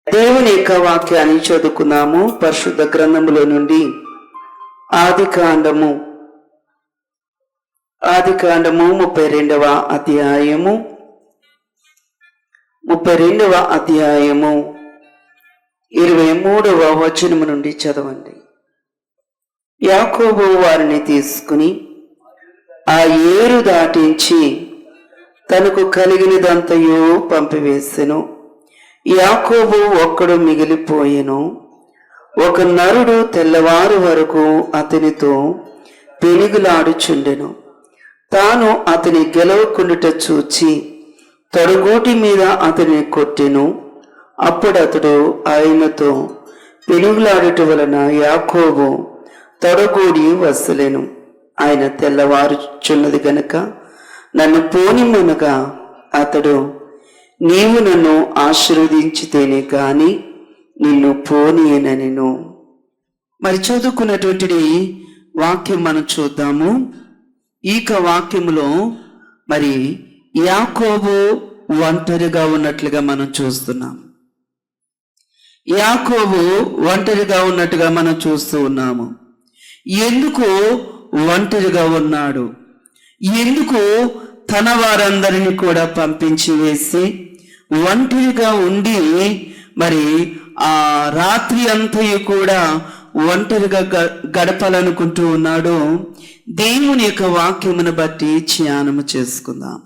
దేవుని యొక్క వాక్యాన్ని చదువుకున్నాము. పరిశుద్ధ గ్రంథములో నుండి ఆదికాండము 32వ అధ్యాయము 23వ వచనము నుండి చదవండి. యాకోబు వారిని తీసుకుని ఆ ఏరు దాటించి తనకు కలిగినదంతయు పంపివేసెను. యాకోబు ఒక్కడు మిగిలిపోయెను. ఒక నరుడు తెల్లవారు వరకు అతనితో పెనుగులాడుచుండెను. తాను అతని గెలవకుండుట చూచి తొడగోటి మీద అతనిని కొట్టెను. అప్పుడు అతడు ఆయనతో పెనుగులాడుట వలన యాకోబు తొడగోడి వసలెను. ఆయన తెల్లవారుచున్నది గనుక నన్ను పోనిమ్మనగా అతడు, నీవు నన్ను ఆశీర్వదించితేనే గాని నిన్ను పోనీయనెను. మరి చదువుకున్నటువంటి వాక్యం మనం చూద్దాము. ఈ వాక్యములో మరి యాకోబు ఒంటరిగా ఉన్నట్లుగా మనం చూస్తున్నాం. యాకోబు ఒంటరిగా ఉన్నట్టుగా మనం చూస్తూ ఉన్నాము. ఎందుకు ఒంటరిగా ఉన్నాడు? ఎందుకు తన వారందరినీ కూడా పంపించి వేసి ఒంటరిగా ఉండి మరి ఆ రాత్రి అంతయు కూడా ఒంటరిగా గడపాలనుకుంటూ ఉన్నాడు? దేవుని యొక్క వాక్యమును బట్టి ధ్యానము చేసుకుందాం.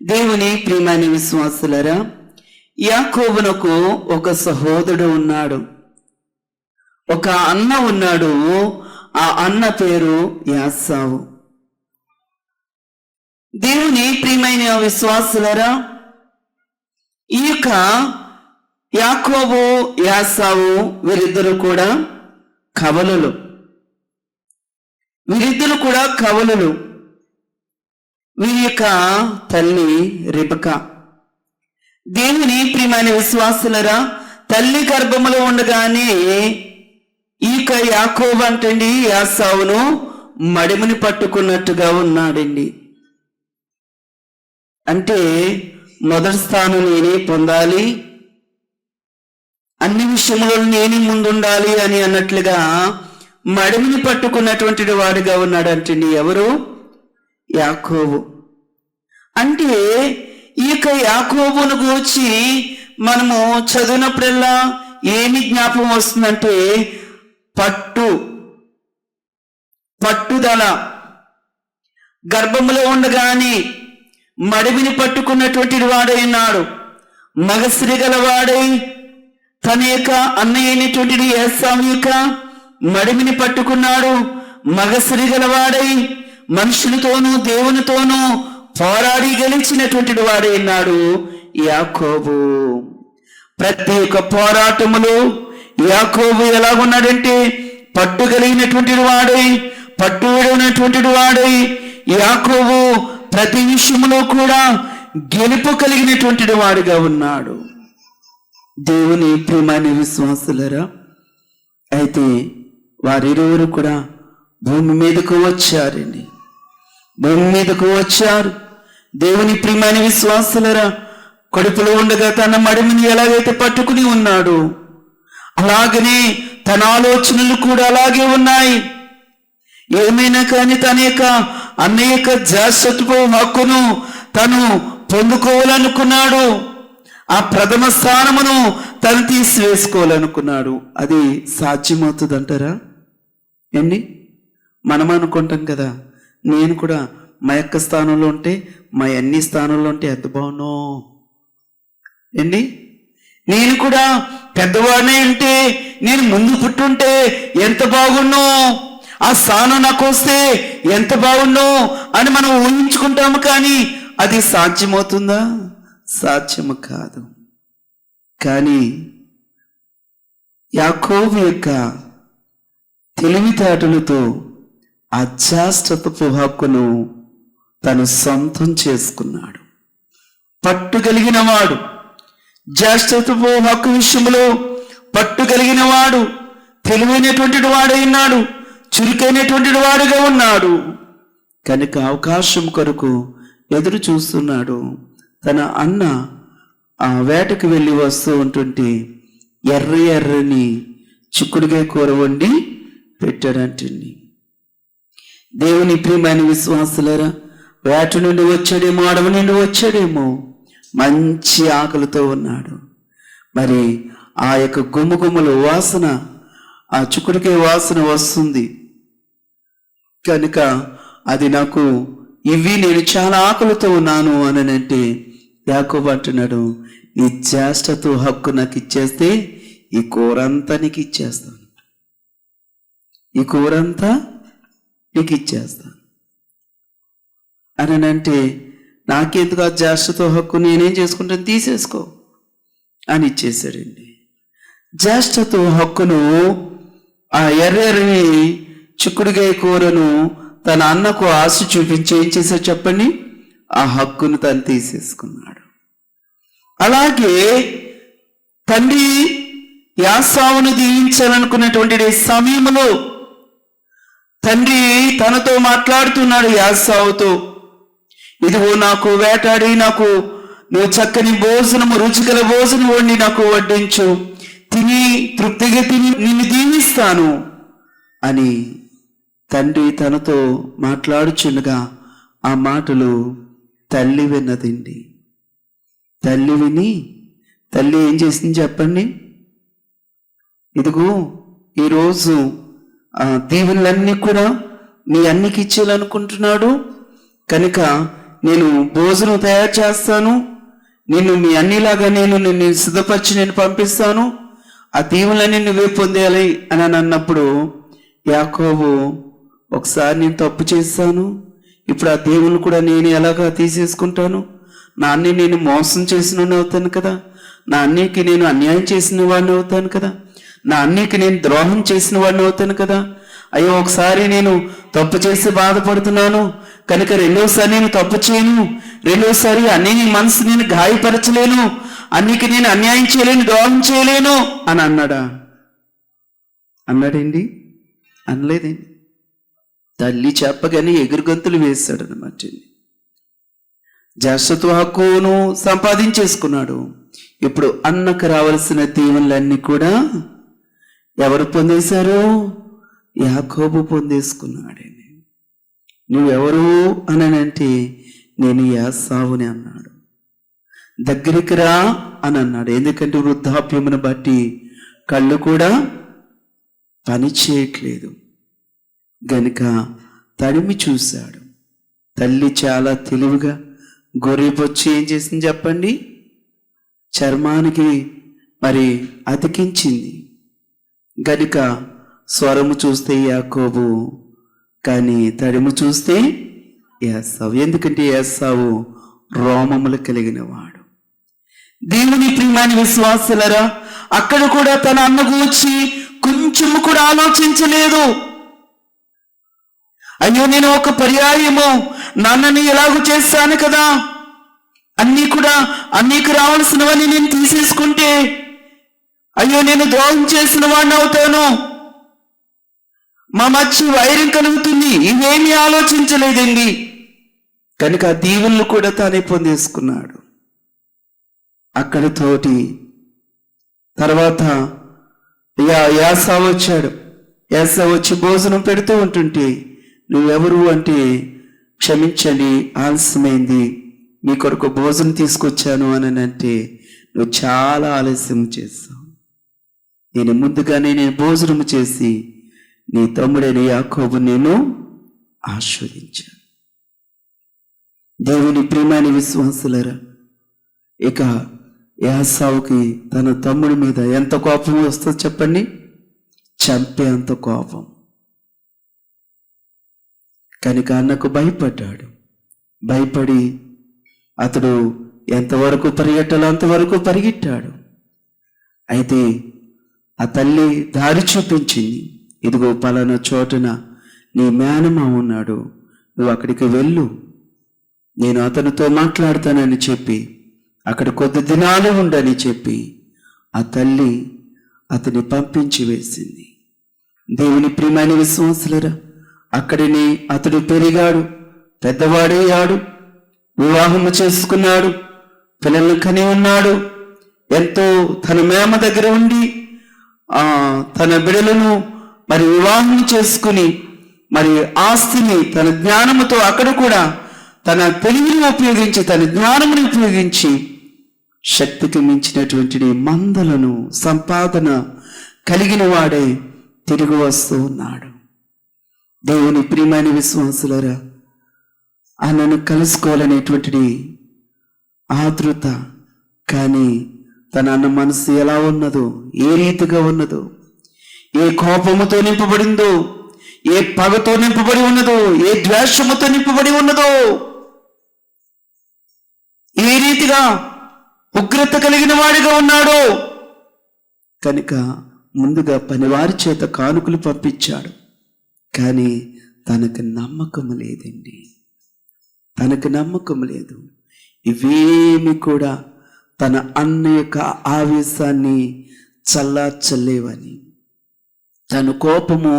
దేవుని ప్రియమైన విశ్వాసులరా, యాకోబునకు ఒక సహోదరుడు ఉన్నాడు, ఒక అన్న ఉన్నాడు. ఆ అన్న పేరు యాసావు. దేవుని ప్రియమైన విశ్వాసులరా, ఈ యొక్క యాకోబు యాసావు వీరిద్దరు కూడా కవలులు. వీరి యొక్క తల్లి రిబకా. దేవుని ప్రియమైన విశ్వాసులరా, తల్లి గర్భములో ఉండగానే ఈ యొక్క యాకోబు అంటండి యాసావును మడిమిని పట్టుకున్నట్టుగా ఉన్నాడండి. అంటే మొదటి స్థానం నేనే పొందాలి, అన్ని విషయంలో నేనే ముందుండాలి అని అన్నట్లుగా మడిమిని పట్టుకున్నటువంటి వాడిగా ఉన్నాడు అంటండి. ఎవరు? యాకోబు. అంటే ఈ యొక్క యాకోబును గూర్చి మనము చదివినప్పుడల్లా ఏమి జ్ఞాపకం వస్తుందంటే పట్టుదల. గర్భములో ఉండగానే మడిమిని పట్టుకున్నటువంటి వాడైనాడు. మగసిరి గలవాడై తన యొక్క అన్నయ్య అయినటువంటి ఏసావు యొక్క మడిమిని పట్టుకున్నాడు. మగసిరి గలవాడై మనుషులతోనూ దేవునితోనూ పోరాడి గెలిచినటువంటి వాడైనాడు యాకోబు. ప్రతి ఒక్క పోరాటములో యాకోబు ఎలాగున్నాడంటే పట్టుగలిగినటువంటి వాడై, పట్టు విడవనటువంటి వాడై యాకోబు ప్రతి విషయంలో కూడా గెలుపు కలిగినటువంటి వాడిగా ఉన్నాడు. దేవుని ప్రియమైన విశ్వాసులరా, అయితే వారిరువురు కూడా భూమి మీదకు వచ్చారు. దేవుని ప్రియమైన విశ్వాసులరా, కడుపులో ఉండగా తన మడిమిని ఎలాగైతే పట్టుకుని ఉన్నాడు, అలాగనే తన ఆలోచనలు కూడా అలాగే ఉన్నాయి. ఏమైనా కానీ తన యొక్క అన్నయ్య యొక్క జాస్యత్వ హక్కును తను పొందుకోవాలనుకున్నాడు. ఆ ప్రథమ స్థానమును తను తీసివేసుకోవాలనుకున్నాడు. అది సాధ్యమవుతుంది అంటారా అండి? మనం అనుకుంటాం కదా, నేను కూడా మా యొక్క స్థానంలో ఉంటే, మా అన్ని స్థానంలో ఉంటే ఎంత బాగున్నో అండి. నేను కూడా పెద్దవాడినే ఉంటే, నేను ముందు పుట్టుంటే ఎంత బాగున్నో, ఆ స్థానం నాకు వస్తే ఎంత బాగున్నో అని మనం ఊహించుకుంటాము. కానీ అది సాధ్యమవుతుందా? సాధ్యము కాదు. కానీ యాకోబు యొక్క తెలివితేటలతో అజాష్టపు హక్కును తను సొంతం చేసుకున్నాడు. పట్టుగలిగిన వాడు, జ్యేష్ఠత్వపు హక్కు విషయంలో పట్టుగలిగిన వాడు, తెలివైనటువంటి వాడైనాడు, చురుకైనటువంటి వాడుగా ఉన్నాడు. కనుక అవకాశం కొరకు ఎదురు చూస్తున్నాడు. తన అన్న ఆ వేటకు వెళ్ళి వస్తూ ఉంటుంటే ఎర్రని చిక్కుడుకాయ కూర వండి పెట్టాడంటండి. దేవుని ప్రియమైన విశ్వాసులారా, వేట నుండి వచ్చాడేమో, అడవి నుండి వచ్చాడేమో, మంచి ఆకలితో ఉన్నాడు. మరి ఆ యొక్క గుమ్మగుమ్మల వాసన, ఆ చిక్కుడుకాయ వాసన వస్తుంది కనుక అది నాకు నేను చాలా ఆకలితో ఉన్నాను అని అంటే యాకోబు అంటున్నాడు, నీ జ్యేష్ఠతో హక్కు నాకు ఇచ్చేస్తే ఈ కూరంతా నీకు ఇచ్చేస్తాను, ఈ కూరంతా నీకు ఇచ్చేస్తాను అని అంటే, నాకెందుకు ఆ జ్యేష్ఠతో హక్కు, నేనేం చేసుకుంటాను, తీసేసుకో అని ఇచ్చేసాడండి. జ్యేష్ఠతో హక్కును, ఆ ఎర్రని చిక్కుడుకాయ కూరను తన అన్నకు ఆశ చూపించి ఏం చేశాడు చెప్పండి, ఆ హక్కును తను తీసేసుకున్నాడు. అలాగే తండ్రి యాసావును దీవించాలనుకున్నటువంటి సమయంలో తండ్రి తనతో మాట్లాడుతున్నాడు యాసావుతో, ఇదిగో నాకు వేటాడి నాకు నువ్వు చక్కని భోజనము, రుచికల భోజనం వండి నాకు వడ్డించు, తిని తృప్తిగా తిని నిన్ను దీవిస్తాను అని తండ్రి తనతో మాట్లాడుచుండగా ఆ మాటలు తల్లి విన్నదండి. తల్లి విని తల్లి ఏం చేసింది చెప్పండి, ఇదిగో ఈరోజు ఆ దీవెనలన్నీ కూడా మీ అన్నికి ఇచ్చేయాలనుకుంటున్నాడు కనుక నేను భోజనం తయారు చేస్తాను, నిన్ను మీ అన్నిలాగా నిన్ను సిద్ధపరిచి నేను పంపిస్తాను, ఆ దీవెనలన్నీ నువ్వే పొందేయాలి అని అన్నప్పుడు యాకోబు, ఒకసారి నేను తప్పు చేశాను, ఇప్పుడు ఆ దేవుని కూడా నేను ఎలాగా తీసేసుకుంటాను, నా అన్ని నేను మోసం చేసిన వాడిని అవుతాను కదా, నా అన్నికి నేను అన్యాయం చేసిన వాడిని అవుతాను కదా, నా అన్నికి నేను ద్రోహం చేసిన వాడిని అవుతాను కదా, అయ్యో ఒకసారి నేను తప్పు చేసి బాధపడుతున్నాను కనుక రెండోసారి నేను తప్పు చేయను, రెండోసారి అన్ని మనసు నేను గాయపరచలేను, అన్నికి నేను అన్యాయం చేయలేను, ద్రోహం చేయలేను అని అన్నాడండి? అనలేదండి. తల్లి చెప్పగానే ఎగురుగంతులు వేశాడు అన్నమాట. జ్యేష్ఠత్వ హక్కును సంపాదించేసుకున్నాడు. ఇప్పుడు అన్నకు రావాల్సిన దీవెనలన్నీ కూడా ఎవరు పొందేశారు? యాకోబు పొందేసుకున్నాడండి. నువ్వెవరు అని అంటే నేను యాసావుని అన్నాడు. దగ్గరికి రా అని అన్నాడు. ఎందుకంటే వృద్ధాప్యమును బట్టి కళ్ళు కూడా పని చేయట్లేదు గనుక తడిమి చూశాడు. తల్లి చాలా తెలివిగా గొర్రెపొచ్చి ఏం చేసింది చెప్పండి, చర్మానికి మరి అతికించింది గనుక స్వరము చూస్తే యాకోబు, కానీ తడిము చూస్తే ఏసావు. ఎందుకంటే ఏసావు రోమములు కలిగిన వాడు. దేవుని ప్రియమైన విశ్వాసులరా, అక్కడ కూడా తన అన్న గూర్చి కొంచెము కూడా ఆలోచించలేదు. అయ్యో నేను ఒక పర్యాయము నాన్నని ఎలాగూ చేస్తాను కదా, అన్నీకు రావాల్సినవన్నీ నేను తీసేసుకుంటే అయ్యో నేను ద్రోహం చేసిన వాడిని అవుతాను, మా మధ్య వైరం కలుగుతుంది, ఇవేమీ ఆలోచించలేదండి. కనుక ఆ దీవెనలు కూడా తానే పొందేసుకున్నాడు. అక్కడితోటి తర్వాత యాసావు వచ్చాడు. యాసావు వచ్చి భోజనం పెడుతూ ఉంటుంటే, నువ్వెవరు అంటే, క్షమించండి ఆలస్యమైంది, మీ కొరకు భోజనం తీసుకొచ్చాను అని అంటే, నువ్వు చాలా ఆలస్యం చేస్తావు, నేను ముందుగానే భోజనం చేసి నీ తమ్ముడైన యాకోబు నేను ఆస్వాదించాను. దేవుని ప్రియమైన విశ్వాసులరా, ఇక యాసావుకి తన తమ్ముడి మీద ఎంత కోపం వస్తుందో చెప్పండి, చంపే అంత కోపం. కనుక అన్నకు భయపడ్డాడు. భయపడి అతడు ఎంతవరకు పరిగెట్టాలో అంతవరకు పరిగెట్టాడు. అయితే ఆ తల్లి దారి చూపించింది, ఇదిగో పలానా చోటున నీ మేనమా ఉన్నాడు, నువ్వు అక్కడికి వెళ్ళు, నేను అతనితో మాట్లాడతానని చెప్పి అక్కడ కొద్ది దినాలు ఉండని చెప్పి ఆ తల్లి అతన్ని పంపించి వేసింది. దేవుని ప్రియమైన విశ్వాసులరా, అక్కడిని అతడు పెరిగాడు, పెద్దవాడయ్యాడు, వివాహము చేసుకున్నాడు, పిల్లలను కని ఉన్నాడు. ఎంతో తన మేమ దగ్గర ఉండి తన బిడలను మరి వివాహం చేసుకుని మరి ఆస్తిని తన జ్ఞానముతో అక్కడ కూడా తన తెలివిని ఉపయోగించి తన జ్ఞానముని ఉపయోగించి శక్తికి మించినటువంటి మందలను సంపాదన కలిగిన వాడే తిరిగి వస్తూ ఉన్నాడు. దేవుని ప్రియమైన విశ్వాసులరా, ఆయనను కలుసుకోవాలనేటువంటిది ఆతృత. కానీ తన అన్న మనసు ఎలా ఉన్నదో, ఏ రీతిగా ఉన్నదో, ఏ కోపముతో నింపబడిందో, ఏ పగతో నింపబడి ఉన్నదో, ఏ ద్వేషముతో నింపబడి ఉన్నదో, ఏ రీతిగా ఉగ్రత కలిగిన వాడిగా ఉన్నాడో కనుక ముందుగా పనివారి చేత కానుకలు పంపించాడు. కానీ తనకు నమ్మకం లేదండి, తనకు నమ్మకం లేదు. ఇవేమి కూడా తన అన్న యొక్క ఆవేశాన్ని చల్లార్చలేవని, తన కోపము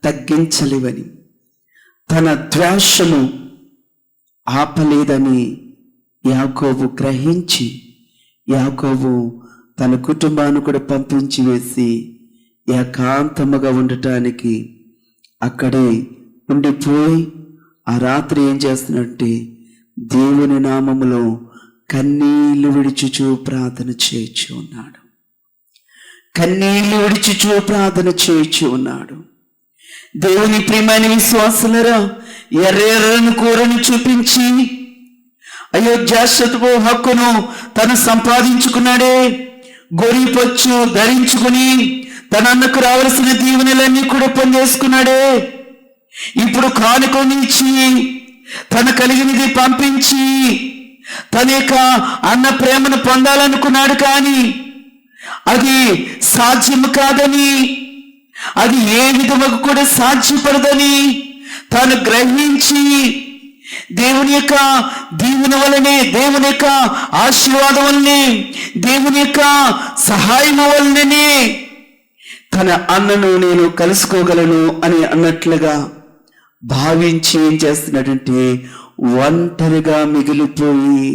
తగ్గించలేవని, తన ద్వేషము ఆపలేదని యాకోబు గ్రహించి యాకోబు తన కుటుంబాన్ని కూడా పంపించి వేసి ఏకాంతముగా ఉండటానికి అక్కడే ఉండిపోయి ఆ రాత్రి ఏం చేస్తున్నట్టే దేవుని నామములో కన్నీళ్లు విడిచుచూ ప్రార్థన చేయించి ఉన్నాడు. కన్నీళ్లు విడిచుచూ ప్రార్థన చేయించి ఉన్నాడు. దేవుని ప్రియమైన విశ్వాసులరా, ఎర్రెర్రను కూరను చూపించి అయోధ్యాశత్రువు హక్కును తను సంపాదించుకున్నాడే. గొరిపొచ్చు ధరించుకుని తన అన్నకు రావలసిన దీవెనలన్నీ కూడా పొందేసుకున్నాడే. ఇప్పుడు కానుకని ఇచ్చి తన కలిగినది పంపించి తన యొక్క అన్న ప్రేమను పొందాలనుకున్నాడు. కానీ అది సాధ్యం కాదని, అది ఏ విధముగా కూడా సాధ్యపడదని తాను గ్రహించి దేవుని యొక్క దీవెన వలనే, దేవుని యొక్క ఆశీర్వాదం వలనే, దేవుని యొక్క సహాయం వలననే తన అన్నను నేను కలుసుకోగలను అని అన్నట్లుగా భావించి ఏం చేస్తున్నాడంటే ఒంటరిగా మిగిలిపోయి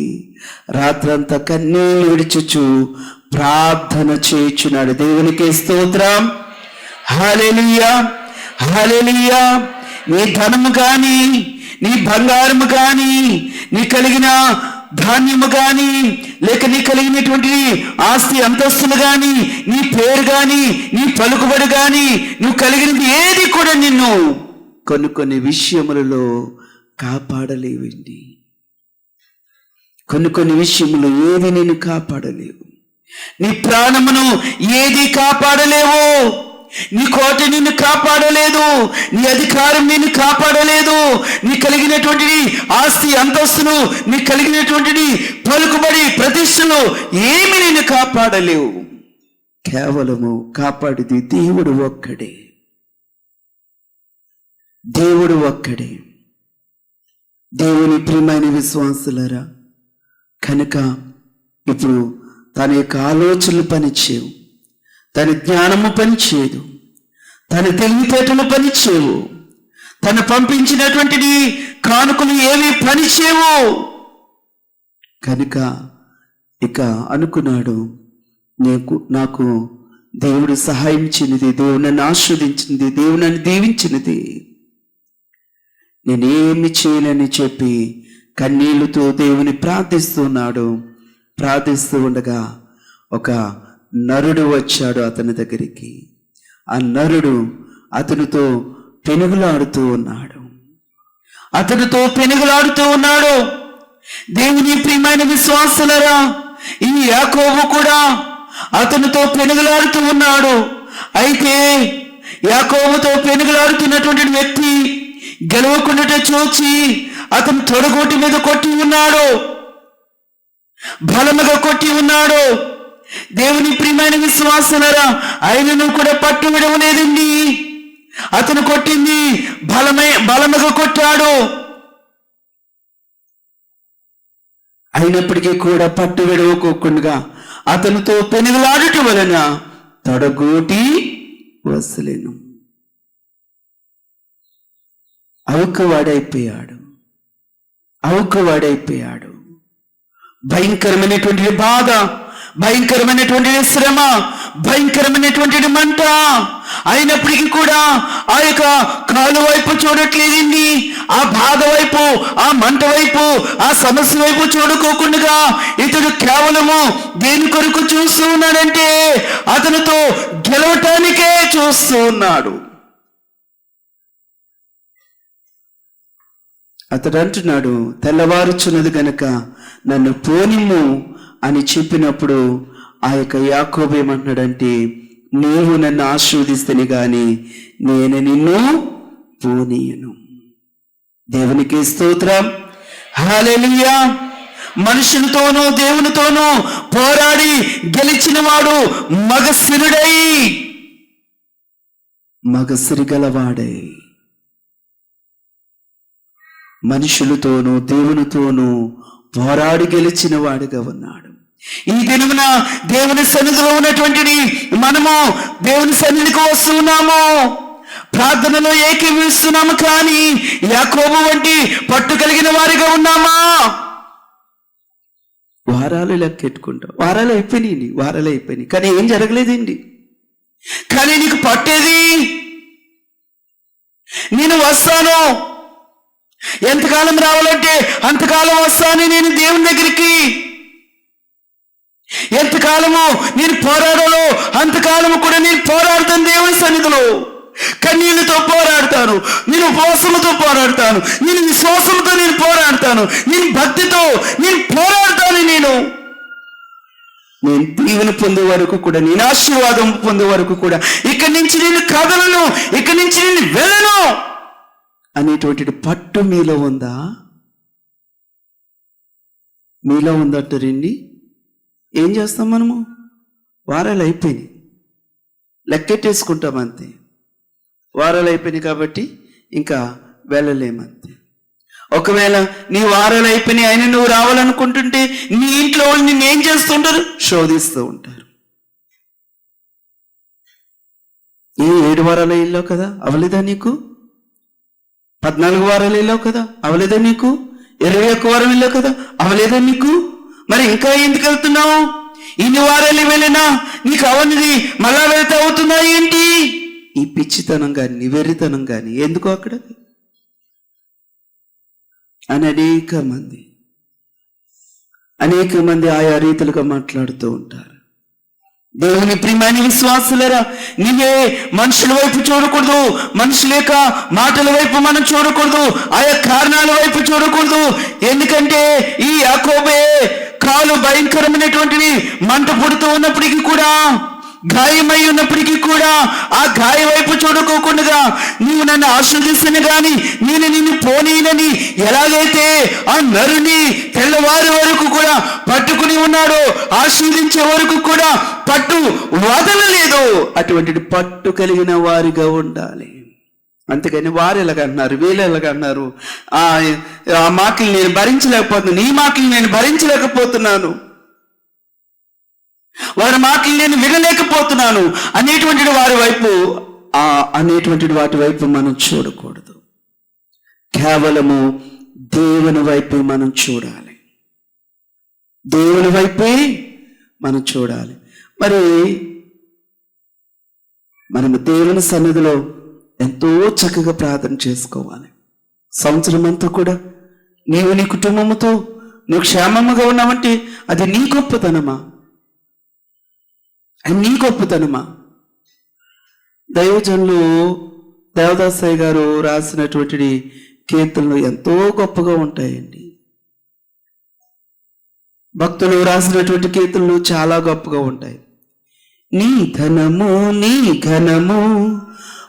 రాత్రంతా కన్నీళ్లు విడిచుచు ప్రార్థన చేయుచున్నాడు. దేవునికి స్తోత్రం, హల్లెలూయా, హల్లెలూయా. నీ ధనము కానీ, నీ బంగారము కానీ, నీ కలిగిన ధాన్యము కానీ, లేక నీ కలిగినటువంటి ఆస్తి అంతస్తులు కానీ, నీ పేరు కానీ, నీ పలుకుబడి కానీ, నువ్వు కలిగినది ఏది కూడా నిన్ను కొన్ని విషయములలో కాపాడలేవండి. కొన్ని విషయములు ఏది నిన్ను కాపాడలేవు. నీ ప్రాణమును ఏది కాపాడలేవు. నీ కోట నిన్ను కాపాడలేదు, నీ అధికారం నిన్ను కాపాడలేదు, నీ కలిగినటువంటి ఆస్తి అంతస్తును, నీ కలిగినటువంటి పలుకుబడి ప్రతిష్టలు ఏమి నిన్ను కాపాడలేవు. కేవలము కాపాడిది దేవుడు ఒక్కడే, దేవుడు ఒక్కడే. దేవుని ప్రియమైన విశ్వాసులరా, కనుక ఇప్పుడు తన యొక్క ఆలోచనలు పనిచేయవు, తన జ్ఞానము పనిచేయదు, తన తెలివితేటలు పనిచేయవు, తను పంపించినటువంటి కానుకలు ఏవి పనిచేయవు. కనుక ఇక అనుకున్నాడు, నాకు దేవుడు సహాయం చిన్నది, దేవుడు నన్ను ఆస్వాదించినది, దేవుడు నన్ను దీవించినది, నేనేమి చేయలేని చెప్పి కన్నీళ్లతో దేవుని ప్రార్థిస్తున్నాడు. ప్రార్థిస్తూ ఉండగా ఒక నరుడు వచ్చాడు అతని దగ్గరికి. ఆ నరుడు అతనితో పెనుగులాడుతూ ఉన్నాడు. దేవుని ప్రియమైన విశ్వాసులరా, ఈ యాకోబు కూడా అతనితో పెనుగులాడుతూ ఉన్నాడు. అయితే యాకోబుతో పెనుగులాడుతున్నటువంటి వ్యక్తి గెలవకుండా చూచి అతను తొడగోటి మీద కొట్టి ఉన్నాడు, బలముగా కొట్టి ఉన్నాడు. దేవుని ప్రియమైన విశ్వాసులరా, ఆయనను కూడా పట్టు విడవలేదండి. అతను కొట్టింది బలముగా కొట్టాడు. అయినప్పటికీ కూడా పట్టు విడవకోకుండా అతనితో పెనుగులాడటం వలన తొడగోటి వసలేను. అవుకవాడైపోయాడు. భయంకరమైనటువంటి బాధ, భయంకరమైనటువంటి శ్రమ, భయంకరమైనటువంటి మంట అయినప్పటికీ కూడా ఆ యొక్క కాలు వైపు చూడట్లేదండి. ఆ బాధ వైపు, ఆ మంట వైపు, ఆ సమస్య వైపు చూడుకోకుండా ఇతడు కేవలము దేని కొరకు చూస్తూ ఉన్నాడంటే అతనితో గెలవటానికే చూస్తూ ఉన్నాడు. అతడు అంటున్నాడు, తెల్లవారుచున్నది గనక నన్ను పోనిమ్ము అని చెప్పినప్పుడు ఆ యొక్క యాకోబు ఏమంటున్నాడంటే, నీవు నన్ను ఆశీర్వదిస్తేనే గాని నేను నిన్ను పోనీయను. దేవునికి స్తోత్రం, హల్లెలూయా. మనుషులతోనూ దేవునితోనూ పోరాడి గెలిచిన వాడు మగసిరుడై, మగసిరి గలవాడై, మనుషులతోనూ దేవునితోనూ పోరాడి గెలిచిన వాడిగా ఉన్నాడు. ఈ దినమున దేవుని సన్నిధిలో ఉన్నటువంటిది మనము దేవుని సన్నిధికి వస్తున్నాము, ప్రార్థనలో ఏకీభవిస్తున్నాము, కానీ యాకోబు వంటి పట్టు కలిగిన వారిగా ఉన్నామా? వారాలు లెక్కెట్టుకుంటాం, వారాలు అయిపోయినాయి, కానీ ఏం జరగలేదండి. కానీ నీకు పట్టేది, నేను వస్తాను, ఎంతకాలం రావాలంటే అంతకాలం వస్తాను నేను దేవుని దగ్గరికి, ఎంతకాలము నేను పోరాడాలో అంతకాలము కూడా నేను పోరాడతాను దేవుని సన్నిధిలో. కన్నీళ్లతో పోరాడతాను, నేను ఉపవాసముతో పోరాడతాను, నేను విశ్వాసంతో నేను పోరాడతాను, నేను భక్తితో నేను పోరాడతాను. నేను దీవెన పొందే వరకు కూడా, నేను ఆశీర్వాదం పొందే వరకు కూడా ఇక్కడి నుంచి నేను కదలను, ఇక్కడి నుంచి నేను వెళ్ళను అనేటువంటి పట్టు మీలో ఉందా? మీలో ఉందంటారండి. ఏం చేస్తాం మనము? వారాలు అయిపోయినాయి, లెక్కెట్టేసుకుంటాం అంతే. వారాలు అయిపోయినాయి కాబట్టి ఇంకా వెళ్ళలేమంతే. ఒకవేళ నీ వారాలు అయిపోయినాయి అయినా నువ్వు రావాలనుకుంటుంటే నీ ఇంట్లో వాళ్ళు నిన్ను ఏం చేస్తుంటారు? శోధిస్తూ ఉంటారు. ఏ 7 వారాలు వెళ్ళావు కదా, అవలేదా నీకు? 14 వారాలు వెళ్ళావు కదా, అవలేదా నీకు? 21 వారం వెళ్ళావు కదా, అవలేదా నీకు? మరి ఇంకా ఎందుకు వెళ్తున్నావు? ఇన్ని వారాలు వెళ్ళినా నీకు అవనిది మళ్ళా వెళ్తే అవుతుందా ఏంటి? ఈ పిచ్చితనం కానీ వెర్రితనం కానీ ఎందుకు అక్కడ అని అనేక మంది ఆయా రీతులుగా మాట్లాడుతూ ఉంటారు. దేవుని ప్రియమైన విశ్వాసులరా, నీవే మనుషుల వైపు చూడకూడదు, మనుషుల యొక్క మాటల వైపు మనం చూడకూడదు, ఆయా కారణాల వైపు చూడకూడదు. ఎందుకంటే ఈ యాకోబే కాలు భయంకరమైనటువంటిది మంట పుడుతూ ఉన్నప్పటికీ కూడా, గాయమై ఉన్నప్పటికీ కూడా ఆ గాయ వైపు చూడుకోకుండా నీవు నన్ను ఆశీర్వదిస్తేనే గాని నేను నిన్ను పోనీనని ఎలాగైతే ఆ నరుని తెల్లవారి వరకు కూడా పట్టుకుని ఉన్నాడో, ఆశీర్వదించే వరకు కూడా పట్టు వదలలేదు. అటువంటి పట్టు కలిగిన వారిగా ఉండాలి. అంతేకాని వారు ఎలాగంటున్నారు, వీళ్ళు ఎలాగంటున్నారు, ఆ మాటలు నేను భరించలేకపోతున్నాను, ఈ మాటలు నేను భరించలేకపోతున్నాను, వారి మాటలు నేను వినలేకపోతున్నాను అనేటువంటి వాటి వైపు మనం చూడకూడదు. కేవలము దేవుని వైపే మనం చూడాలి, దేవుని వైపే మనం చూడాలి. మరి మనము దేవుని సన్నిధిలో ఎంతో చక్కగా ప్రార్థన చేసుకోవాలి. సంవత్సరం అంతా కూడా నీవు నీ కుటుంబంతో నువ్వు క్షేమంగా ఉన్నావంటే అది నీ గొప్పతనమా? నీ గొప్పతనమా? దైవజనులు దేవదాసయ్య గారు రాసినటువంటి కీర్తనలు ఎంతో గొప్పగా ఉంటాయండి. భక్తులు రాసినటువంటి కీర్తనలు చాలా గొప్పగా ఉంటాయి. నీ ధనము నీ ఘనము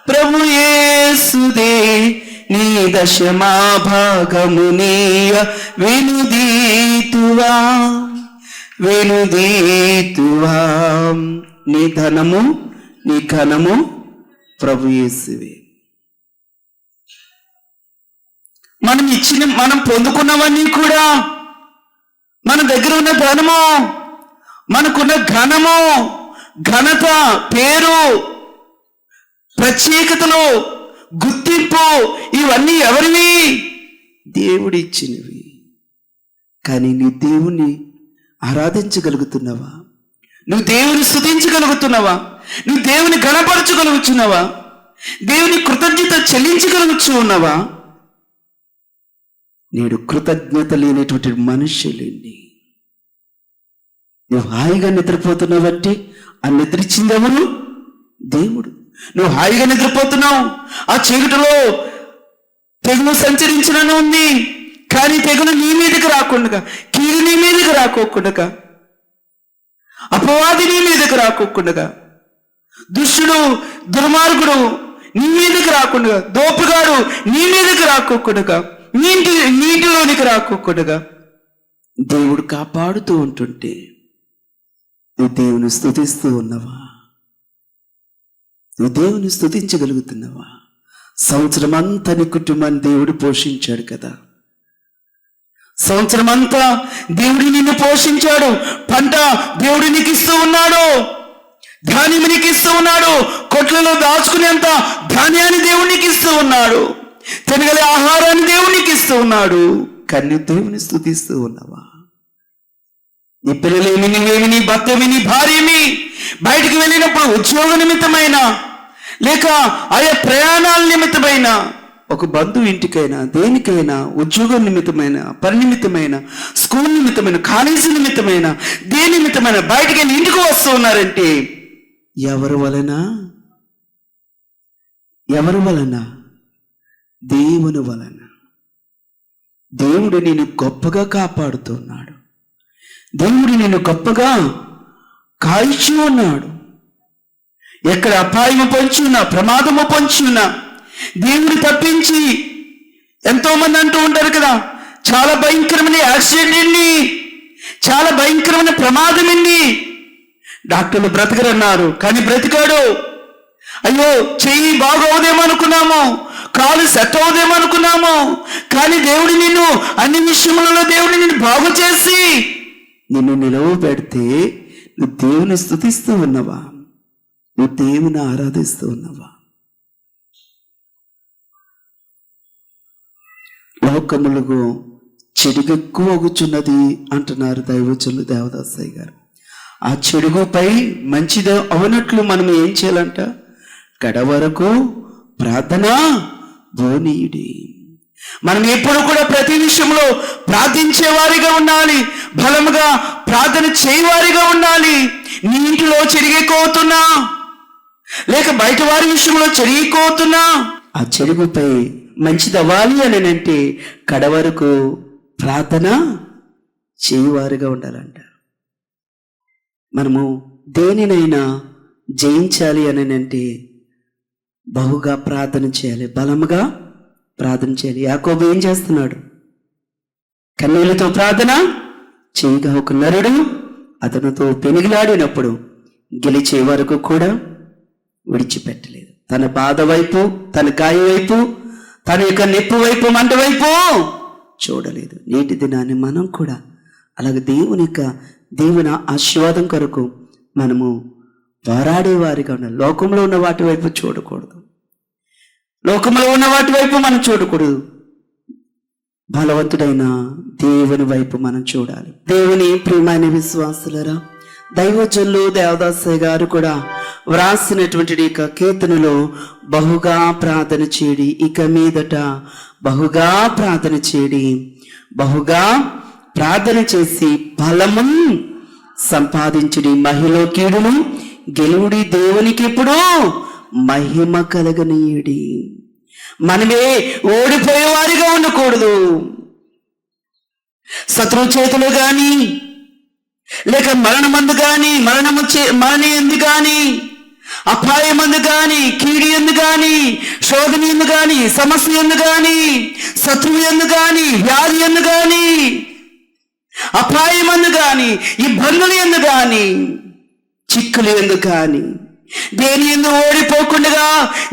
ప్రభు యేసుదే, నీ దశమా భాగము నీయ వెనుదీతువా నీ ధనము నీ ఘనము ప్రభు యేసువే. మనం పొందుకున్నవన్నీ కూడా, మన దగ్గర ఉన్న ధనము, మనకున్న ఘనము, ఘనత, పేరు, ప్రత్యేకతలు, గుర్తింపు, ఇవన్నీ ఎవరివి? దేవుడిచ్చినవి. కానీ నీ దేవుని ఆరాధించగలుగుతున్నావా? నువ్వు దేవుని స్తుతించగలుగుతున్నావా? నువ్వు దేవుని గణపరచగలుగుతున్నావా? దేవుని కృతజ్ఞత చెల్లించగలుగుతూ ఉన్నావా? నేడు కృతజ్ఞత లేనటువంటి మనుష్యులేండి. నువ్వు హాయిగా నిద్రపోతున్నావంటే ఆ నిద్రించింది ఎవరు? దేవుడు. నువ్వు హాయిగా నిద్రపోతున్నావు. ఆ చీకటిలో తెగులు సంచరించనని ఉంది, కానీ తెగులు నీ మీదకి రాకుండా, కీడు నీ మీదకి రాకోకుండా, అపవాది నీ మీదకి రాకోకుండా, దుష్టుడు దుర్మార్గుడు నీ మీదకి రాకుండా, దోపుగాడు నీ మీదకి రాకోకుండా, నీటిలోనికి రాకోకుండా దేవుడు కాపాడుతూ ఉంటుంటే నువ్వు దేవుని స్తుతిస్తూ ఉన్నావా? నువ్వు దేవుని స్తుతించగలుగుతున్నావా? సంవత్సరం అంతా నీ కుటుంబాన్ని దేవుడు పోషించాడు కదా. సంవత్సరం అంతా దేవుడు నిన్ను పోషించాడు. పంట దేవుడు నీకు ఇస్తూ ఉన్నాడు, ధాన్యం నీకు ఇస్తూ ఉన్నాడు, కొట్లలో దాచుకునేంత ధాన్యాన్ని దేవుడు నీకు ఇస్తూ ఉన్నాడు, తినగలే ఆహారాన్ని దేవుడు నీకు ఇస్తూ ఉన్నాడు. కానీ దేవుని స్తుతిస్తూ ఉన్నావా? నీ పిల్లలేమి, నువ్వేమి, నీ భర్తేమి, నీ భార్యమి బయటికి వెళ్ళినప్పుడు ఉద్యోగ నిమిత్తమైన లేక ఆయా ప్రయాణాల నిమిత్తమైన, ఒక బంధువు ఇంటికైనా దేనికైనా, ఉద్యోగం నిమిత్తమైన, పని నిమిత్తమైన, స్కూల్ నిమిత్తమైన, కాలేజీ నిమిత్తమైన, దేని నిమిత్తమైన బయటికి వెళ్ళి ఇంటికి వస్తూ ఉన్నారంటే ఎవరి వలన? ఎవరి వలన? దేవుని వలన. దేవుడు నేను గొప్పగా కాపాడుతున్నాడు. దేవుడు నేను గొప్పగా కాల్చి ఉన్నాడు. ఎక్కడ అపాయము పొంచి ఉన్నా, ప్రమాదము పొంచి ఉన్నా దేవుడు తప్పించి, ఎంతో మంది అంటూ ఉంటారు కదా, చాలా భయంకరమైన యాక్సిడెంట్ అండి, చాలా భయంకరమైన ప్రమాదం అండి, డాక్టర్లు బ్రతకరన్నారు కానీ బ్రతికాడు. అయ్యో చెయ్యి బాగోదేమో అనుకున్నాము, కాలు సెట్ అవుదేమో అనుకున్నాము, కానీ దేవుడు నిన్ను అన్ని విషయములలో దేవుడు నిన్ను బాగు చేసి నిన్ను నిలవబెడితే నువ్వు దేవుని స్తుతిస్తూ ఉన్నావా? నువ్వు దేవుని ఆరాధిస్తూ ఉన్నావా? లోకములకు చెడుగు ఎక్కువ అగుచున్నది అంటున్నారు దైవజనులు దేవదాసయ్య గారు. ఆ చెడుగుపై మంచిది అవనట్లు మనం ఏం చేయాలంట? కడవరకు ప్రార్థన బోనీయుడి. మనం ఎప్పుడు కూడా ప్రతి విషయంలో ప్రార్థించేవారిగా ఉండాలి, బలముగా ప్రార్థన చేయవారిగా ఉండాలి. నీ ఇంటిలో చెరిగిపోతున్నా లేక బయట వారి విషయంలో చెరిగిపోతున్నా ఆ చెరుగుపై మంచిది అవ్వాలి అని అంటే కడవరకు ప్రార్థన చేయవారిగా ఉండాలంట. మనము దేనినైనా జయించాలి అని అంటే బహుగా ప్రార్థన చేయాలి, బలముగా ప్రార్థన చేయాలి. యాకోబు ఏం చేస్తున్నాడు? కన్నీళ్లతో ప్రార్థన చేయగా ఒక నరుడు అతనితో పెనుగులాడినప్పుడు గెలిచే వరకు కూడా విడిచిపెట్టలేదు. తన బాధ వైపు, తన గాయం వైపు, తన యొక్క నొప్పి వైపు, మంట వైపు చూడలేదు. నేటి దినాన్ని మనం కూడా అలాగే దేవుని ఆశీర్వాదం కొరకు మనము పోరాడేవారిగా ఉండాలి. లోకంలో ఉన్న వాటి వైపు చూడకూడదు, లోకంలో ఉన్న వాటి వైపు మనం చూడకూడదు. బలవంతుడైన దేవుని వైపు మనం చూడాలి. దేవుని ప్రియమైన విశ్వాసులరా, దైవజనులు దేవదాసయ్య గారు కూడా వ్రాసినటువంటి ఇక కీర్తనలో బహుగా ప్రార్థన చేయడి, ఇక మీదట బహుగా ప్రార్థన చేయడి, బహుగా ప్రార్థన చేసి బలము సంపాదించుడి, మహిలో కీడును గెలువుడి, దేవునికి ఎప్పుడు మహిమ కలగనీయుడి. మనమే ఓడిపోయేవారిగా ఉండకూడదు. శత్రువు చేతులు గాని లేక మరణమందు గాని, మరణ ఎందు గాని, అపాయమందు గాని, కీడి ఎందు గాని, శోధన ఎందు గాని, సమస్య ఎందు గాని, శత్రువు ఎందు గాని, వ్యాధి ఎందు గాని, అపాయమందు గాని, ఇబ్బందులు ఎందు గాని, చిక్కులు ఎందు గాని దేని ఎందు ఓడిపోకుండా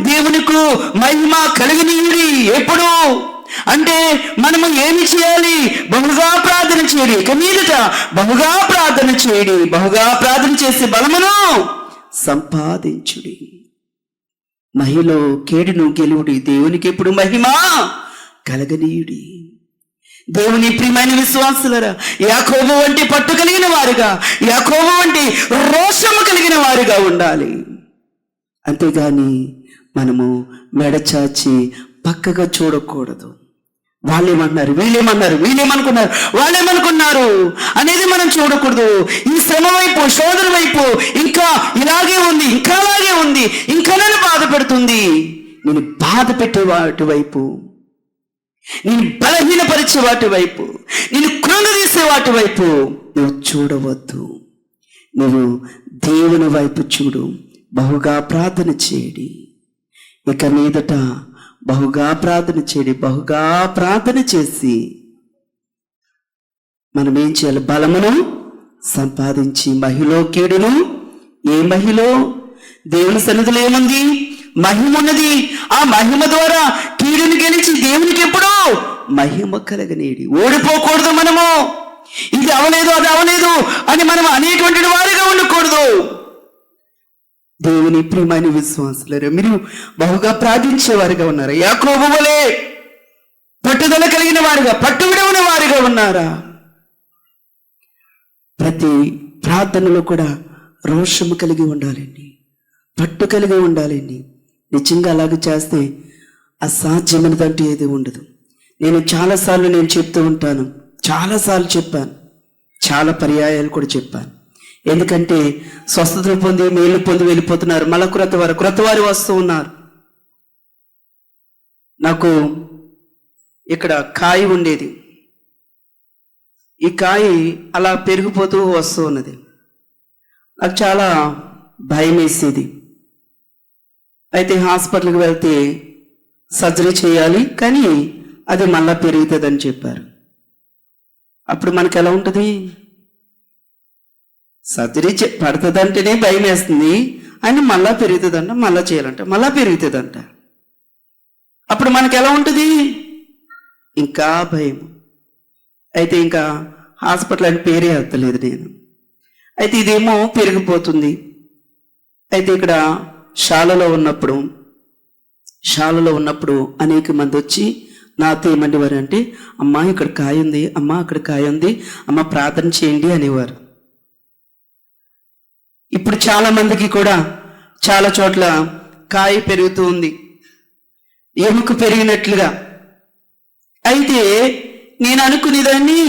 దేవునికి మహిమ కలిగినీయుడి. ఎప్పుడు అంటే మనము ఏమి చేయాలి? బహుగా ప్రార్థన చేయడి, ఇక మీదట బహుగా ప్రార్థన చేయడి, బహుగా ప్రార్థన చేసే బలమును సంపాదించుడి, మహిలో కేడును గెలువుడి, దేవునికి ఎప్పుడు మహిమ కలగనీయుడి. దేవుని ప్రియమైన విశ్వాసులరా, యాకోబు వంటి పట్టు కలిగిన వారుగా, యాకోబు వంటి రోషము కలిగిన వారుగా ఉండాలి. అంతేగాని మనము మెడచాచి పక్కగా చూడకూడదు. వాళ్ళేమన్నారు, వీళ్ళేమనుకున్నారు, వాళ్ళేమనుకున్నారు అనేది మనం చూడకూడదు. ఈ శ్రమ వైపు, శోధన వైపు ఇంకా ఇలాగే ఉంది, ఇంకా అలాగే ఉంది, ఇంకా నన్ను బాధ పెడుతుంది, నేను బాధ పెట్టే వాటి వైపు, నేను బలహీనపరిచే వాటి వైపు, నేను కృంగదీసే వాటి వైపు నువ్వు చూడవద్దు. నువ్వు దేవుని వైపు చూడు. బహుగా ప్రార్థన చేయడి. ఇక మీదట బహుగా ప్రార్థన చేయడి. బహుగా ప్రార్థన చేసి మనం ఏం చేయాలి? బలమును సంపాదించి మహిలో కీడును. ఏ మహిలో? దేవుని సన్నిధిలో ఏముంది? మహిమ ఉన్నది. ఆ మహిమ ద్వారా కీడుని గెలిచి దేవునికి ఎప్పుడో మహిమ కలగనేది. ఓడిపోకూడదు. మనము ఇది అవలేదు, అది అవలేదు అని మనం అనేటువంటి వారిగా ఉండకూడదు. దేవుని ప్రియమైన విశ్వాసులారా, మీరు బహుగా ప్రార్థించేవారుగా ఉన్నారా? యాకోబు వలె పట్టుదల కలిగిన వారుగా, పట్టు విడవని వారుగా ఉన్నారా? ప్రతి ప్రార్థనలో కూడా రోషము కలిగి ఉండాలండి, పట్టు కలిగి ఉండాలండి. నిజంగా అలాగే చేస్తే అసాధ్యమైనదంటూ ఏది ఉండదు. నేను చాలాసార్లు చెప్తూ ఉంటాను, చాలాసార్లు చెప్పాను, చాలా పర్యాయాలు కూడా చెప్పాను. ఎందుకంటే స్వస్థతలు పొంది, మేలు పొంది వెళ్ళిపోతున్నారు. మళ్ళా క్రొత్త వారు వస్తూ ఉన్నారు. నాకు ఇక్కడ కాయ ఉండేది. ఈ కాయ అలా పెరిగిపోతూ వస్తూ ఉన్నది. నాకు చాలా భయం వేసేది. అయితే హాస్పిటల్కి వెళ్తే సర్జరీ చేయాలి, కానీ అది మళ్ళా పెరుగుతుందని చెప్పారు. అప్పుడు మనకు ఎలా ఉంటుంది? సర్జరీ పడుతుందంటేనే భయం వేస్తుంది, అని మళ్ళా పెరుగుతుందంట, మళ్ళా చేయాలంట, మళ్ళా పెరుగుతుందంట. అప్పుడు మనకు ఎలా ఉంటుంది? ఇంకా భయం. అయితే ఇంకా హాస్పిటల్ అని పేరే ఎత్తలేదు నేను. అయితే ఇదేమో పెరిగిపోతుంది. అయితే ఇక్కడ శాలలో ఉన్నప్పుడు అనేక మంది వచ్చి నాతో ఏమండేవారు అంటే, అమ్మా ఇక్కడ కాయ ఉంది, అమ్మా అక్కడ కాయ ఉంది, అమ్మ ప్రార్థన చేయండి అనేవారు. ఇప్పుడు చాలా మందికి కూడా చాలా చోట్ల కాయ పెరుగుతూ ఉంది, ఎముక పెరిగినట్లుగా. అయితే నేను అనుకునేదాన్ని,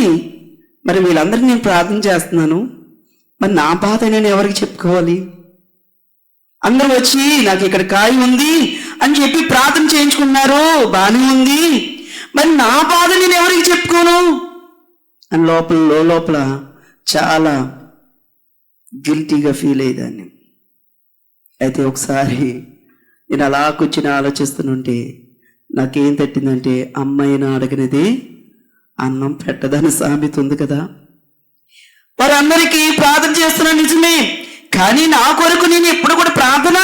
మరి వీళ్ళందరికీ నేను ప్రార్థన చేస్తున్నాను, మరి నా బాధ నేను ఎవరికి చెప్పుకోవాలి? అందరూ వచ్చి నాకు ఇక్కడ కాయ ఉంది అని చెప్పి ప్రార్థన చేయించుకున్నారు, బాగానే ఉంది, మరి నా బాధ నేను ఎవరికి చెప్పుకోను అని లోపల చాలా గిల్టీగా ఫీల్ అయ్యేదాన్ని. అయితే ఒకసారి నేను అలా కూర్చొని ఆలోచిస్తుంటే నాకేం తట్టిందంటే, అమ్మాయిని అడిగినది అన్నం పెట్టదని సామెత ఉంది కదా. వారందరికీ ప్రార్థన చేస్తున్నాను నిజమే, కానీ నా కొరకు నేను ఎప్పుడు కూడా ప్రార్థన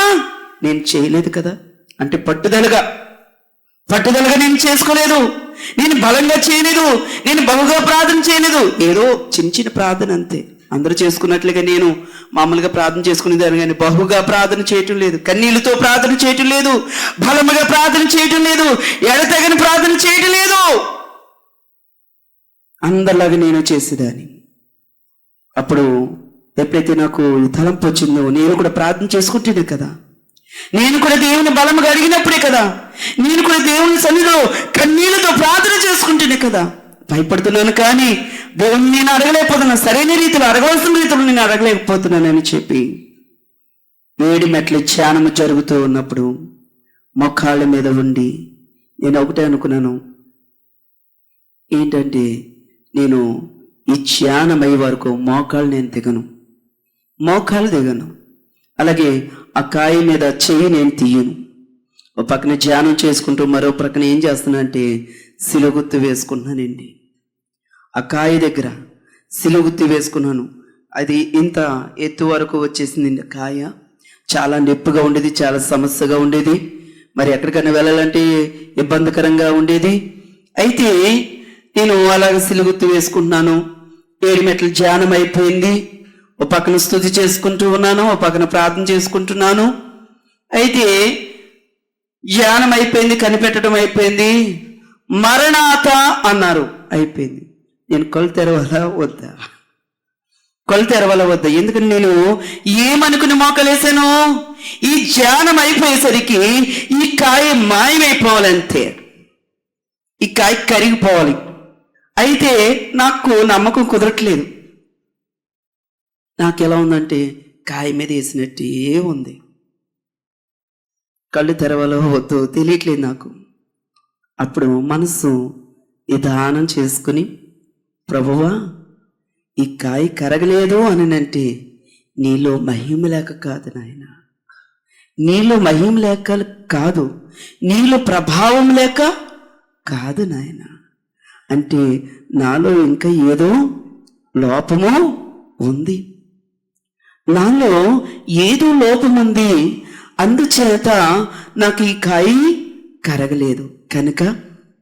నేను చేయలేదు కదా. అంటే పట్టుదలగా నేను చేసుకోలేదు, నేను బలంగా చేయలేదు, నేను బహుగా ప్రార్థన చేయలేదు. ఏదో చిన్న ప్రార్థన అంతే, అందరూ చేసుకున్నట్లుగా నేను మామూలుగా ప్రార్థన చేసుకునేదాన్ని, కానీ బహుగా ప్రార్థన చేయటం లేదు, కన్నీళ్ళతో ప్రార్థన చేయటం లేదు, బలముగా ప్రార్థన చేయటం లేదు, ఎడతెగని ప్రార్థన చేయటం లేదు. అందరిలాగా నేను చేసేదాన్ని. అప్పుడు ఎప్పుడైతే నాకు ఈ తలంపు వచ్చిందో, నేను కూడా ప్రార్థన చేసుకుంటేనే కదా, నేను కూడా దేవుని బలముగా అడిగినప్పుడే కదా, నేను కూడా దేవుని సన్నిధిలో కన్నీళ్లతో ప్రార్థన చేసుకుంటేనే కదా భయపడుతున్నాను. కానీ దేవుని నేను అడగలేకపోతున్నాను, సరైన రీతిలో అడగవలసిన రీతిలో నేను అడగలేకపోతున్నానని చెప్పి 7 మెట్ల ధ్యానము జరుగుతూ ఉన్నప్పుడు మొక్కాళ్ళ మీద ఉండి నేను ఒకటే అనుకున్నాను, ఏంటంటే నేను ఈ ధ్యానమై వరకు మోకాళ్ళు నేను దిగను, అలాగే ఆ కాయ మీద చెయ్యి నేను తీయను. ఒక పక్కన ధ్యానం చేసుకుంటూ మరో ప్రక్కన ఏం చేస్తున్నానంటే సిలుగుత్తు వేసుకుంటున్నానండి. ఆ కాయ దగ్గర సిలుగుత్తు వేసుకున్నాను. అది ఇంత ఎత్తు వరకు వచ్చేసింది. కాయ చాలా నొప్పిగా ఉండేది, చాలా సమస్యగా ఉండేది, మరి ఎక్కడికైనా వెళ్ళాలంటే ఇబ్బందికరంగా ఉండేది. అయితే నేను అలాగ సిలుగుత్తు వేసుకుంటున్నాను. 7 మెట్ల ధ్యానం అయిపోయింది. ఒక పక్కన స్తుతి చేసుకుంటూ ఉన్నాను, ఒక పక్కన ప్రార్థన చేసుకుంటున్నాను. అయితే ధ్యానం అయిపోయింది, కనిపెట్టడం అయిపోయింది. మరణాత అన్నారు, అయిపోయింది. నేను కళ్ళు తెరవాలా వద్దా? కళ్ళు తెరవాలా వద్దా? ఎందుకని నేను ఏమనుకుని మోకలేసాను? ఈ ధ్యానం అయిపోయేసరికి ఈ కాయ మాయమైపోవాలంతే, ఈ కాయ కరిగిపోవాలి. అయితే నాకు నమ్మకం కుదరట్లేదు. నాకు ఎలా ఉందంటే కాయ మీద వేసినట్టే ఉంది. కళ్ళు తెరవాలో వద్దు తెలియట్లేదు నాకు. అప్పుడు మనసు నిదానం చేసుకుని, ప్రభువా ఈ కాయ కరగలేదు అని అంటే నీలో మహిమ లేక కాదు నాయన, నీలో మహిమ లేక కాదు, నీలో ప్రభావం లేక కాదు నాయన, అంటే నాలో ఇంకా ఏదో లోపము ఉంది, నాలో ఏదో లోపం ఉంది, అందుచేత నాకు ఈ కాయ కరగలేదు. కనుక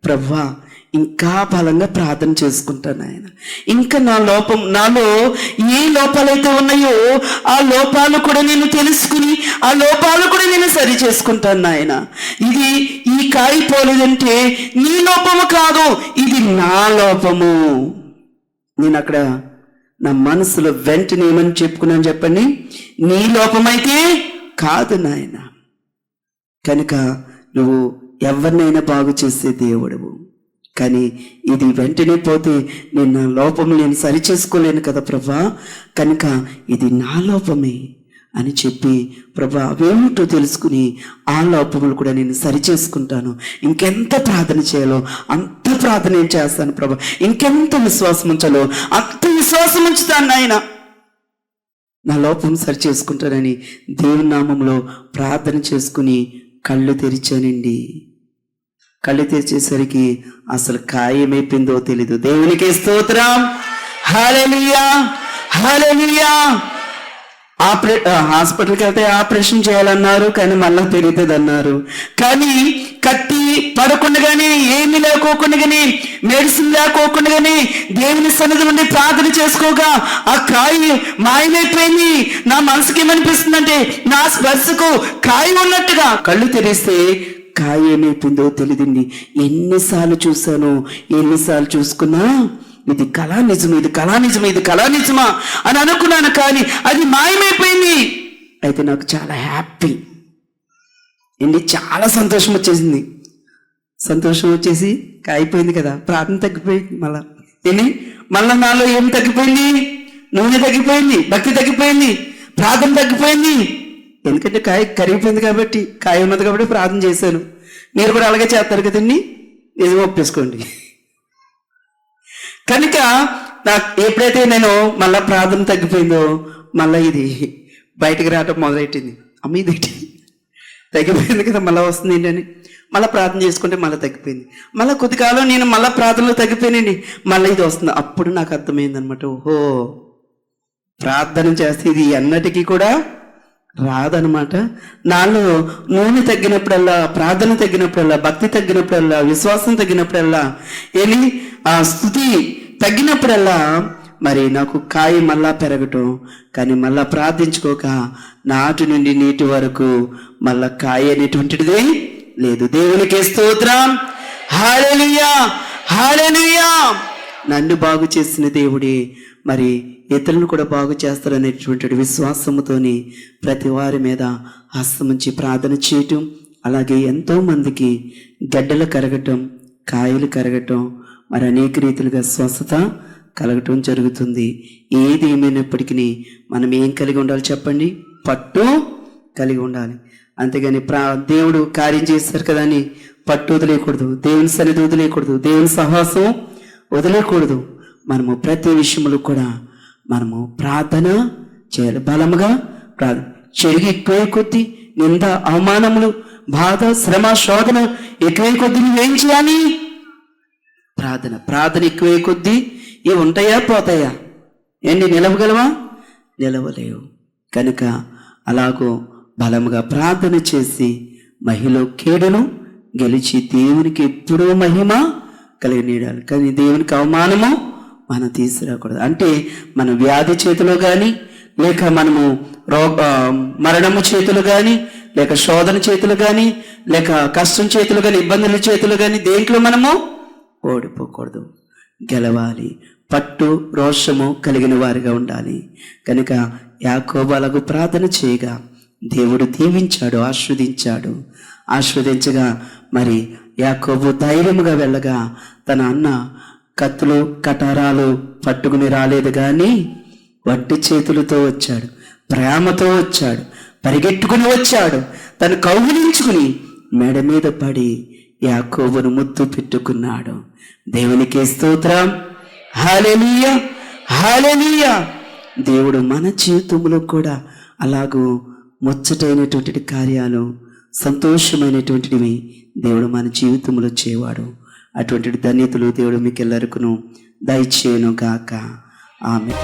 ప్రభువా ఇంకా బలంగా ప్రార్థన చేసుకుంటాను ఆయన. ఇంకా నాలో ఏ లోపాలైతే ఉన్నాయో ఆ లోపాలు కూడా నేను తెలుసుకుని ఆ లోపాలు కూడా నేను సరి చేసుకుంటాను ఆయన. ఇది ఈ కాయ పోలేదంటే నీ లోపము కాదు, ఇది నా లోపము. నేను అక్కడ నా మనసులో వెంటనే ఏమని చెప్పుకున్నాను చెప్పండి? నీ లోపమైతే కాదు నాయన. కనుక నువ్వు ఎవరినైనా బాగు చేసే దేవుడవు, కానీ ఇది వెంటనే పోతే నేను నా లోపం నేను సరి చేసుకోలేను కదా ప్రభా, కనుక ఇది నా లోపమే అని చెప్పి ప్రభా అవేమిటో తెలుసుకుని ఆ లోపములు కూడా నేను సరి చేసుకుంటాను. ఇంకెంత ప్రార్థన చేయాలో అంత ప్రార్థన నేను చేస్తాను ప్రభా, ఇంకెంత విశ్వాసం ఉంచాలో అంత విశ్వాసం ఉంచుతాను ఆయన. నా లోపం సరి చేసుకుంటానని దేవుని నామంలో ప్రార్థన చేసుకుని కళ్ళు తెరిచానండి. కళ్ళు తెరిచేసరికి అసలు ఖాయమైపోయిందో తెలీదు. దేవునికి స్తోత్రం, హల్లెలూయా హల్లెలూయా. హాస్పిటల్కి వెళ్తే ఆపరేషన్ చేయాలన్నారు, కానీ మళ్ళీ పెరుగుతుంది అన్నారు. కానీ కత్తి పడకుండా కానీ ఏమీ లేకోకుండా కానీ మెడిసిన్ లేకోకుండా కానీ దేవుని సన్నిధి నుండి ప్రార్థన చేసుకోగా ఆ కాయ మాయమైపోయింది. నా మనసుకి ఏమనిపిస్తుందంటే నా స్పర్శకు కాయ ఉన్నట్టుగా. కళ్ళు తెరిస్తే కాయ ఏమైపోయిందో తెలియదండి. ఎన్నిసార్లు చూశాను, ఎన్నిసార్లు చూసుకున్నా ఇది కళా నిజం, ఇది కళా నిజం, ఇది కళా నిజమా అని అనుకున్నాను, కానీ అది మాయమైపోయింది. అయితే నాకు చాలా హ్యాపీ అండి, చాలా సంతోషం వచ్చేసింది. సంతోషం వచ్చేసి అయిపోయింది కదా, ప్రార్థన తగ్గిపోయింది. మళ్ళా నాలో ఏం తగ్గిపోయింది? నూనె తగ్గిపోయింది, భక్తి తగ్గిపోయింది, ప్రార్థన తగ్గిపోయింది. ఎందుకంటే కాయ కరిగిపోయింది కాబట్టి, కాయ ఉన్నది కాబట్టి ప్రార్థన చేశాను. మీరు కూడా అలాగే చేస్తారు కదండి, నిజం ఒప్పేసుకోండి. కనుక నాకు ఎప్పుడైతే నేను మళ్ళీ ప్రార్థన తగ్గిపోయిందో మళ్ళీ ఇది బయటకు రావటం మొదలెట్టింది. అమ్మ ఇది తగ్గిపోయింది కదా, మళ్ళీ వస్తుంది ఏంటని మళ్ళీ ప్రార్థన చేసుకుంటే మళ్ళీ తగ్గిపోయింది. మళ్ళీ కొద్దికాలం నేను మళ్ళీ ప్రార్థనలో తగ్గిపోయినండి, మళ్ళీ ఇది వస్తుంది. అప్పుడు నాకు అర్థమైంది అనమాట, ఓహో ప్రార్థన చేస్తే ఇది ఎన్నటికీ కూడా రాదనమాట. నాలో నూనె తగ్గినప్పుడల్లా, ప్రార్థన తగ్గినప్పుడల్లా, భక్తి తగ్గినప్పుడల్లా, విశ్వాసం తగ్గినప్పుడల్లా, ఆ స్తుతి తగ్గినప్పుడల్లా మరి నాకు కాయ మళ్ళా పెరగటం. కానీ మళ్ళా ప్రార్థించుకోక నాటి నుండి నీటి వరకు మళ్ళా కాయ అనేటువంటిదే లేదు. దేవునికి స్తోత్రం, హల్లెలూయా హల్లెలూయా. నన్ను బాగు చేసిన దేవుడే మరి ఇతరులను కూడా బాగు చేస్తారనేటువంటి విశ్వాసముతోని ప్రతి వారి మీద హస్తముంచి ప్రార్థన చేయటం, అలాగే ఎంతోమందికి గడ్డలు కరగటం, కాయలు కరగటం, మరి అనేక రీతిలుగా స్వస్థత కలగటం జరుగుతుంది. ఏది ఏమైనప్పటికీ మనం ఏం కలిగి ఉండాలి చెప్పండి? పట్టు కలిగి ఉండాలి. అంతేగాని దేవుడు కార్యం చేస్తారు కదా అని పట్టు వదిలేయకూడదు, దేవుని సన్నిధి వదిలేయకూడదు, దేవుని సహవాసం వదిలేయకూడదు. మనము ప్రతి విషయంలో కూడా మనము ప్రార్థన చేయాలి, బలముగా ప్రార్థన. చెరిగి ఎక్కువే కొద్దీ నింద, అవమానములు, బాధ, శ్రమ, శోధన ఎక్కువే కొద్దీ నువ్వేం చేయాలి? ప్రార్థన. ప్రార్థన ఎక్కువే కొద్దీ ఇవి ఉంటాయా పోతాయా? ఏంటి నిలవగలవా? నిలవలేవు. కనుక అలాగో బలముగా ప్రార్థన చేసి మహిళ కేడను గెలిచి దేవునికి ఎప్పుడూ మహిమ కలిగినీడాలి. కానీ దేవునికి అవమానము మనం తీసుకురాకూడదు. అంటే మన వ్యాధి చేతిలో కానీ, లేక మనము మరణము చేతులు కానీ, లేక శోధన చేతులు కానీ, లేక కష్టం చేతులు కానీ, ఇబ్బందుల చేతులు కానీ, దేంట్లో మనము ఓడిపోకూడదు, గెలవాలి. పట్టు రోషము కలిగిన వారిగా ఉండాలి. కనుక యాకోబు అలాగూ ప్రార్థన చేయగా దేవుడు దీవించాడు, ఆశీర్వదించగా మరి యాకోబు ధైర్యముగా వెళ్ళగా తన అన్న కత్తులు కటారాలు పట్టుకుని రాలేదు, కానీ వట్టి చేతులతో వచ్చాడు, ప్రేమతో వచ్చాడు, పరిగెట్టుకుని వచ్చాడు. తను కౌగిలించుకుని మెడ మీద పడి యాకోబును ముద్దు పెట్టుకున్నాడు. దేవునికి స్తోత్రం. హల్లెలూయా, హల్లెలూయా. దేవుడు మన జీవితంలో కూడా అలాగూ ముచ్చటైనటువంటి కార్యాలు, సంతోషమైనటువంటివి దేవుడు మన జీవితంలో చేయవాడు. అటువంటి ధన్యతలు దేవుడు మీకు ఎల్లరికను దయచేయును గాక. ఆమేన్.